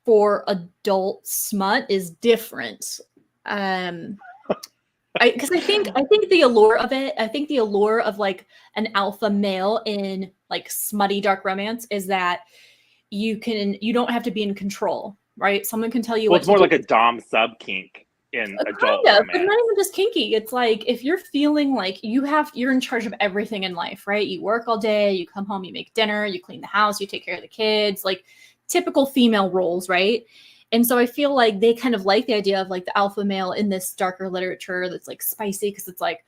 for adult smut is different. Because I think the allure of it, I think the allure of like an alpha male in like smutty dark romance is that you don't have to be in control, right? Someone can tell you what it's to more do. like a dom sub kink in adult romance. But not even just kinky. It's like if you're feeling like you're in charge of everything in life, right? You work all day, you come home, you make dinner, you clean the house, you take care of the kids, like typical female roles, right? And so I feel like they kind of like the idea of like the alpha male in this darker literature that's like spicy, because it's like,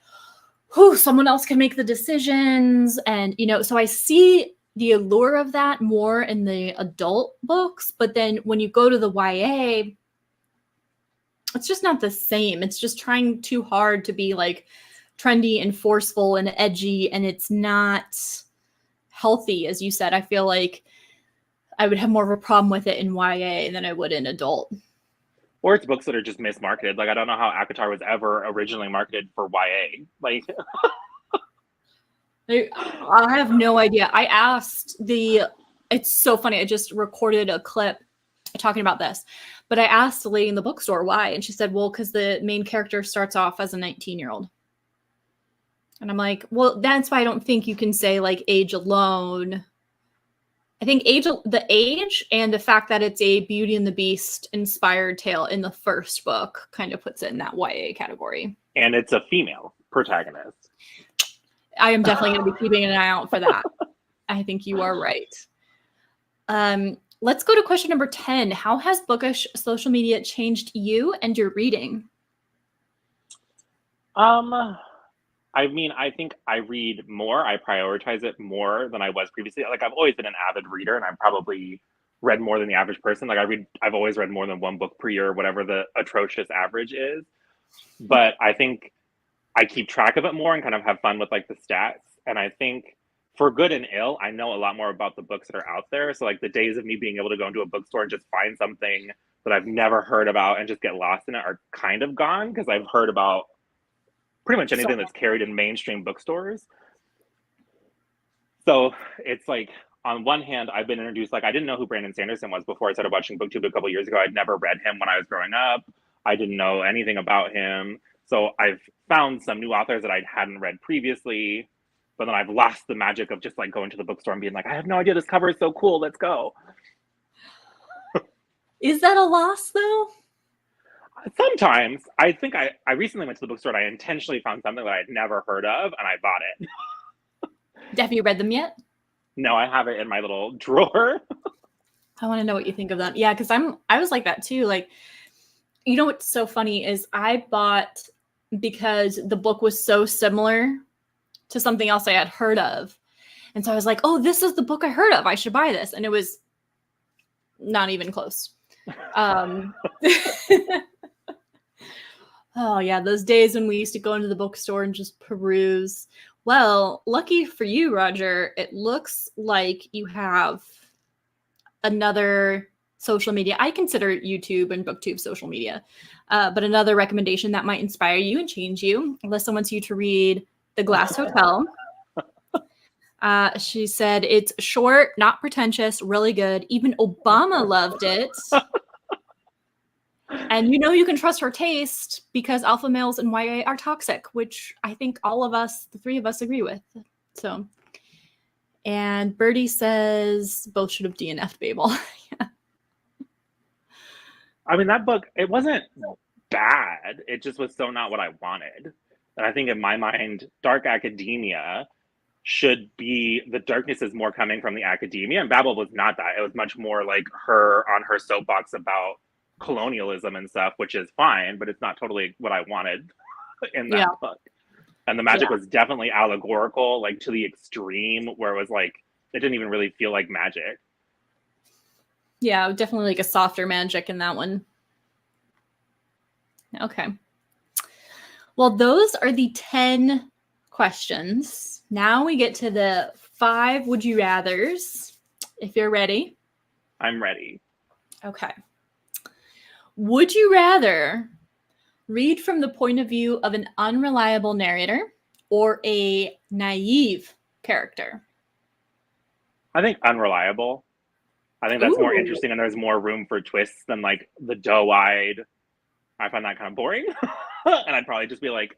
whew, someone else can make the decisions. And, so I see the allure of that more in the adult books. But then when you go to the YA, it's just not the same. It's just trying too hard to be like trendy and forceful and edgy, and it's not healthy. As you said, I feel like I would have more of a problem with it in YA than I would in adult. Or it's books that are just mismarketed. Like I don't know how ACOTAR was ever originally marketed for YA. Like I have no idea. It's so funny. I just recorded a clip talking about this, but I asked the lady in the bookstore why, and she said, well, because the main character starts off as a 19-year-old. And I'm like, well, that's why I don't think you can say like age alone. I think the age and the fact that it's a Beauty and the Beast inspired tale in the first book kind of puts it in that YA category. And it's a female protagonist. I am definitely going to be keeping an eye out for that. I think you are right. Let's go to question number 10. How has bookish social media changed you and your reading? I mean, I think I read more. I prioritize it more than I was previously. Like I've always been an avid reader, and I've probably read more than the average person. Like I've always read more than 1 book per year, whatever the atrocious average is. But I think I keep track of it more and kind of have fun with like the stats. And I think for good and ill, I know a lot more about the books that are out there. So like the days of me being able to go into a bookstore and just find something that I've never heard about and just get lost in it are kind of gone, because I've heard about pretty much anything that's carried in mainstream bookstores. So it's like, on one hand, I've been introduced, like I didn't know who Brandon Sanderson was before I started watching BookTuber a couple years ago. I'd never read him when I was growing up. I didn't know anything about him. So I've found some new authors that I hadn't read previously, but then I've lost the magic of just like going to the bookstore and being like, I have no idea, this cover is so cool, let's go. Is that a loss though? Sometimes. I think I recently went to the bookstore and I intentionally found something that I'd never heard of and I bought it. Have you read them yet? No, I have it in my little drawer. I want to know what you think of them. Yeah, because I was like that too. Like, you know what's so funny is I bought because the book was so similar to something else I had heard of. And so I was like, oh, this is the book I heard of. I should buy this. And it was not even close. Oh, yeah, those days when we used to go into the bookstore and just peruse. Well, lucky for you, Rodger, it looks like you have another social media. I consider YouTube and BookTube social media, but another recommendation that might inspire you and change you. Alyssa wants you to read The Glass Hotel. She said it's short, not pretentious, really good. Even Obama loved it. And you know you can trust her taste because alpha males and YA are toxic, which I think all of us, the three of us, agree with. So, and Birdie says both should have DNF'd Babel. Yeah. I mean, that book, it wasn't bad. It just was so not what I wanted. And I think in my mind, dark academia should be, the darkness is more coming from the academia, and Babel was not that. It was much more like her on her soapbox about colonialism and stuff, which is fine, but it's not totally what I wanted in that book. And the magic was definitely allegorical, like to the extreme, where it was like, it didn't even really feel like magic. Yeah, definitely like a softer magic in that one. Okay. Well, those are the 10 questions. Now we get to the 5 would you rathers. If you're ready. I'm ready. Okay. Would you rather read from the point of view of an unreliable narrator or a naive character? I think unreliable. I think that's more interesting, and there's more room for twists than like the doe-eyed. I find that kind of boring. And I'd probably just be like,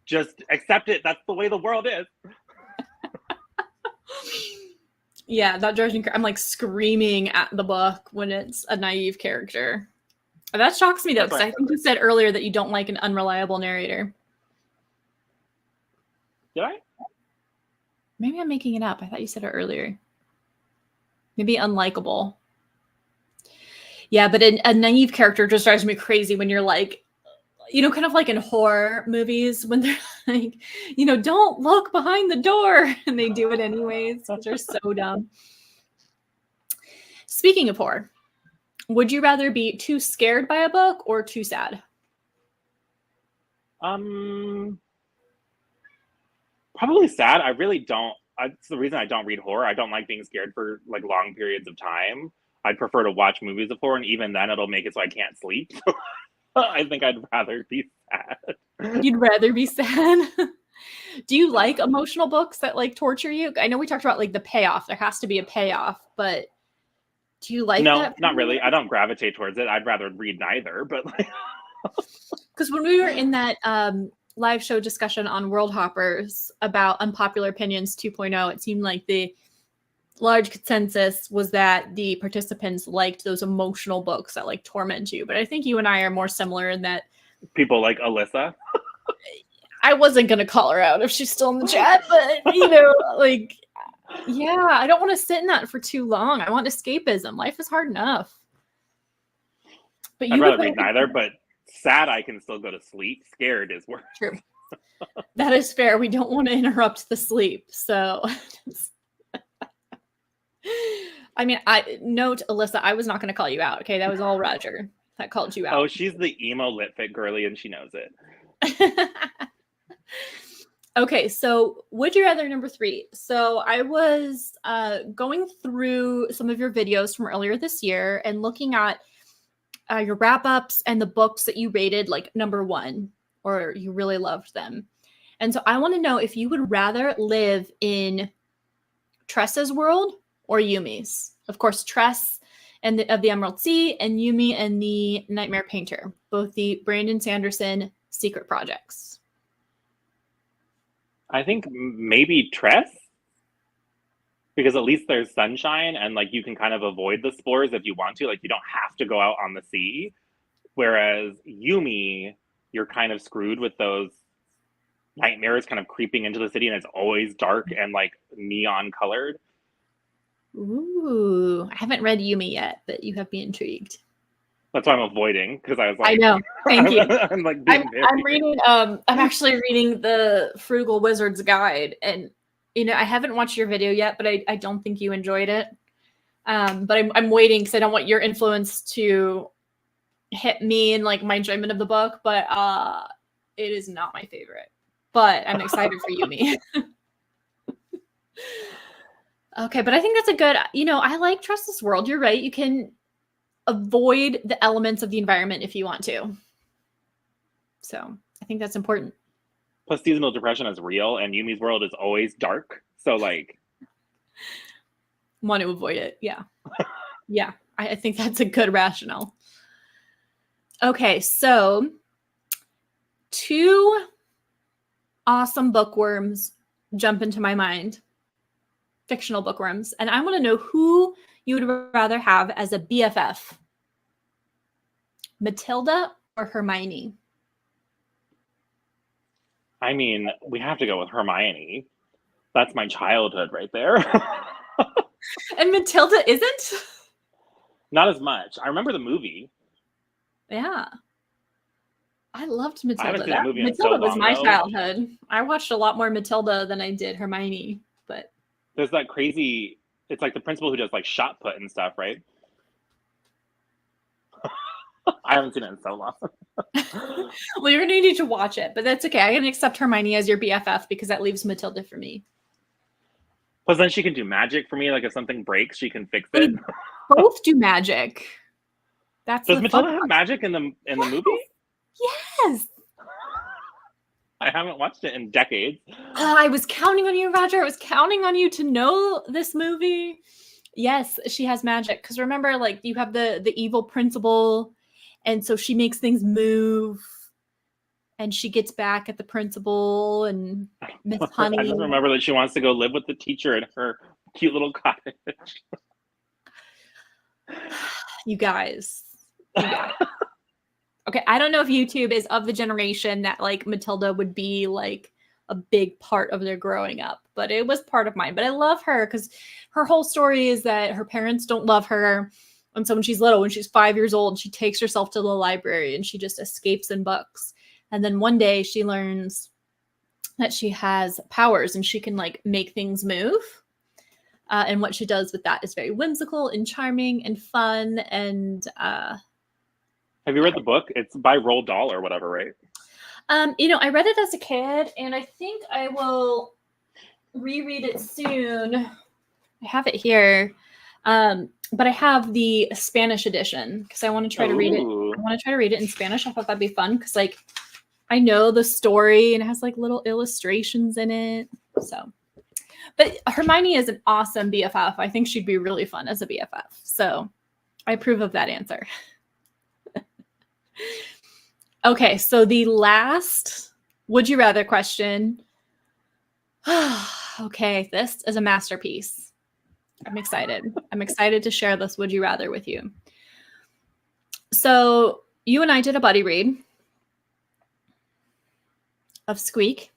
just accept it. That's the way the world is. Yeah, that drives me crazy. I'm like screaming at the book when it's a naive character. That shocks me though, because I think you said earlier that you don't like an unreliable narrator. Did I? Maybe I'm making it up. I thought you said it earlier. Maybe unlikable. Yeah, but a naive character just drives me crazy when you're like, you know, kind of like in horror movies when they're like, you know, don't look behind the door. And they do it anyways, which are so dumb. Speaking of horror, would you rather be too scared by a book or too sad? Probably sad. I really don't. It's the reason I don't read horror. I don't like being scared for like long periods of time. I'd prefer to watch movies of horror, and even then it'll make it so I can't sleep. I think I'd rather be sad. You'd rather be sad? Do you like emotional books that like torture you? I know we talked about like the payoff. There has to be a payoff, but do you like that? No, not really. I don't gravitate towards it. I'd rather read neither, but like because when we were in that live show discussion on World Hoppers about Unpopular Opinions 2.0, it seemed like the large consensus was that the participants liked those emotional books that like torment you. But I think you and I are more similar in that people like Alyssa. I wasn't going to call her out if she's still in the chat, but you know, like, yeah, I don't want to sit in that for too long. I want escapism. Life is hard enough. But I'd rather read neither, but sad I can still go to sleep. Scared is worse. True. That is fair. We don't want to interrupt the sleep. So I mean, note, Alyssa, I was not going to call you out. Okay, that was all Rodger that called you out. Oh, she's the emo lit fit girly, and she knows it. Okay, so would you rather number 3? So I was going through some of your videos from earlier this year and looking at your wrap-ups and the books that you rated like number 1 or you really loved them. And so I want to know if you would rather live in Tress's world or Yumi's. Of course, Tress and of the Emerald Sea and Yumi and the Nightmare Painter, both the Brandon Sanderson secret projects. I think maybe Tress, because at least there's sunshine and like you can kind of avoid the spores if you want to. Like you don't have to go out on the sea. Whereas Yumi, you're kind of screwed with those nightmares kind of creeping into the city, and it's always dark and like neon colored. Ooh, I haven't read Yumi yet, but you have me intrigued. That's why I'm avoiding, because I was like, I know. Thank you. I'm like being I'm reading. I'm actually reading the Frugal Wizard's Guide, and I haven't watched your video yet, but I don't think you enjoyed it. But I'm waiting because I don't want your influence to hit me and like my enjoyment of the book. But it is not my favorite. But I'm excited for Yumi. Okay, but I think that's a good. I like Tress's world. You're right. You can avoid the elements of the environment if you want to. So I think that's important. Plus, seasonal depression is real, and Yumi's world is always dark. So, like, want to avoid it. Yeah. Yeah. I think that's a good rationale. Okay. So 2 awesome bookworms jump into my mind. Fictional bookworms. And I want to know who you would rather have as a BFF. Matilda or Hermione? I mean, we have to go with Hermione. That's my childhood right there. And Matilda isn't? Not as much. I remember the movie. Yeah. I loved Matilda. I haven't seen that movie in Matilda so was long, my though. childhood. I watched a lot more Matilda than I did Hermione, but There's that crazy, it's like the principal who does like shot put and stuff, right? I haven't seen it in so long. well, you're gonna need to watch it, but that's okay. I can accept Hermione as your BFF because that leaves Matilda for me. Plus, then she can do magic for me. Like if something breaks, she can fix They it. both do magic. That's Does the Matilda fun have part. magic in the movie? Yes. I haven't watched it in decades. I was counting on you, Rodger. I was counting on you to know this movie. Yes, she has magic. Because remember, like you have the evil principal, and so she makes things move, and she gets back at the principal and Miss Honey. I just remember that she wants to go live with the teacher in her cute little cottage. You guys. Okay, I don't know if YouTube is of the generation that like Matilda would be like a big part of their growing up, but it was part of mine. But I love her because her whole story is that her parents don't love her. And so when she's little, when she's 5 years old, she takes herself to the library and she just escapes in books. And then one day she learns that she has powers and she can like make things move. And what she does with that is very whimsical and charming and fun. And have you read the book? It's by Roald Dahl or whatever, right? I read it as a kid, and I think I will reread it soon. I have it here, but I have the Spanish edition because I want to try to read it. I want to try to read it in Spanish. I thought that'd be fun because, like, I know the story and it has like little illustrations in it. So, but Hermione is an awesome BFF. I think she'd be really fun as a BFF. So, I approve of that answer. Okay, so the last would you rather question. Okay, this is a masterpiece. I'm excited. I'm excited to share this would you rather with you. So you and I did a buddy read of Squeak,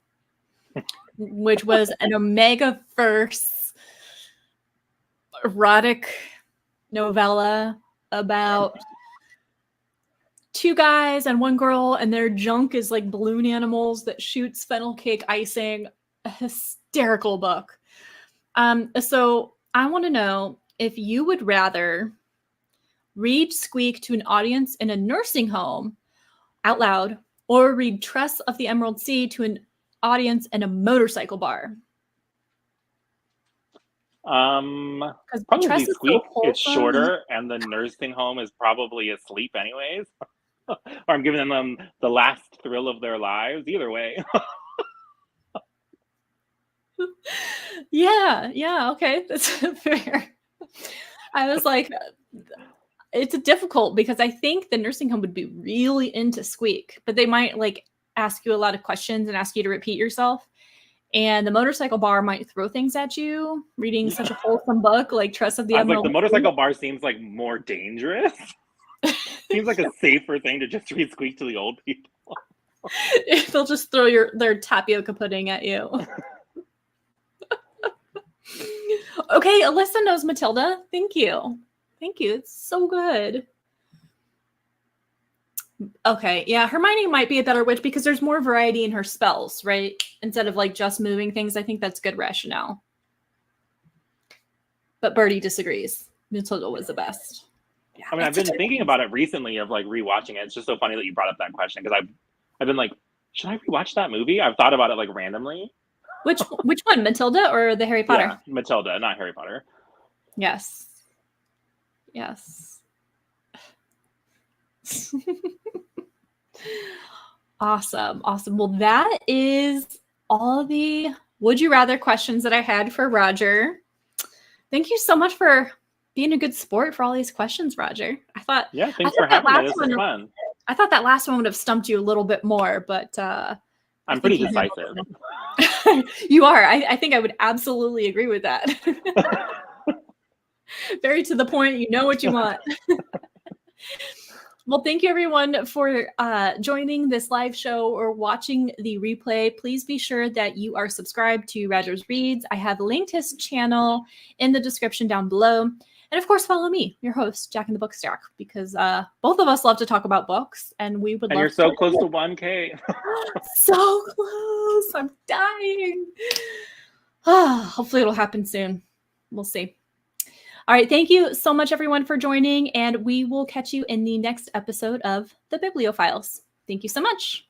which was an Omega Verse erotic novella about 2 guys and 1 girl, and their junk is like balloon animals that shoots funnel cake icing. A hysterical book. So I want to know if you would rather read Squeak to an audience in a nursing home out loud, or read Tress of the Emerald Sea to an audience in a motorcycle bar. Probably Tress is Squeak. so It's shorter, and the nursing home is probably asleep anyways. Or I'm giving them the last thrill of their lives. Either way. Yeah, okay, that's fair. I was like, it's difficult because I think the nursing home would be really into Squeak, but they might like ask you a lot of questions and ask you to repeat yourself. And the motorcycle bar might throw things at you, reading such a wholesome book like Tress of the Emerald. Like the motorcycle bar seems like more dangerous. Seems like a safer thing to just read Squeak to the old people. They'll just throw their tapioca pudding at you. Okay, Alyssa knows Matilda. Thank you. Thank you. It's so good. Okay, yeah, Hermione might be a better witch because there's more variety in her spells, right? Instead of like just moving things. I think that's good rationale. But Birdie disagrees. Matilda was the best. Yeah, I mean, I've been thinking about it recently of like rewatching it. It's just so funny that you brought up that question because I've been like, should I rewatch that movie? I've thought about it like randomly. Which one, Matilda or the Harry Potter? Yeah, Matilda, not Harry Potter. Yes. Yes. Awesome. Well, that is all the would you rather questions that I had for Rodger. Thank you so much for being a good sport for all these questions, Rodger. Thanks for having me. This was fun. I thought that last one would have stumped you a little bit more, but I'm pretty decisive. You are. I think I would absolutely agree with that. Very to the point. You know what you want. Well, thank you everyone for joining this live show or watching the replay. Please be sure that you are subscribed to Rodger's Reads. I have linked his channel in the description down below. And of course, follow me, your host, Jack in the Bookstack, because both of us love to talk about books, and we would love. And you're so close to 1K. So close. I'm dying. Hopefully it'll happen soon. We'll see. All right. Thank you so much, everyone, for joining, and we will catch you in the next episode of the Biblio Files. Thank you so much.